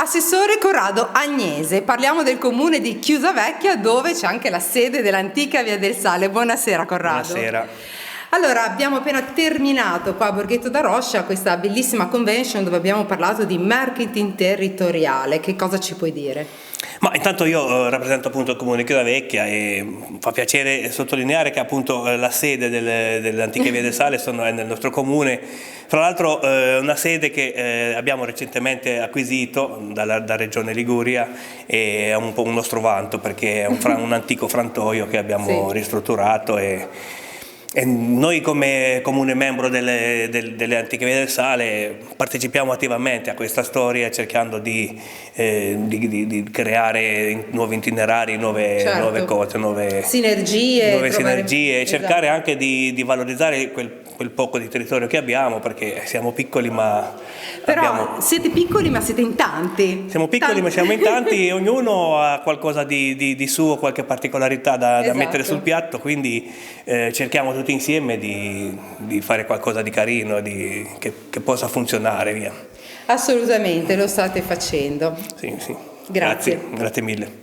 Assessore Corrado Agnese, parliamo del comune di Chiusavecchia dove c'è anche la sede dell'antica Via del Sale. Buonasera Corrado. Buonasera. Allora, abbiamo appena terminato qua a Borghetto da Roscia questa bellissima convention dove abbiamo parlato di marketing territoriale. Che cosa ci puoi dire? Ma intanto io rappresento appunto il comune di Chiusavecchia e fa piacere sottolineare che appunto la sede dell'antica Via del Sale è nel nostro comune. Fra l'altro una sede che abbiamo recentemente acquisito dalla Regione Liguria e è un po' un nostro vanto perché è un antico frantoio che abbiamo ristrutturato e noi come comune membro delle Antiche Vie del Sale partecipiamo attivamente a questa storia cercando di creare nuovi itinerari, nuove cose, nuove sinergie e cercare anche di valorizzare quel poco di territorio che abbiamo perché siamo piccoli Però siete piccoli ma siete in tanti. Siamo piccoli ma siamo in tanti e ognuno ha qualcosa di suo, qualche particolarità da mettere sul piatto, quindi cerchiamo tutti insieme di fare qualcosa di carino, che possa funzionare, via. Assolutamente, lo state facendo. Sì. Grazie. Grazie mille.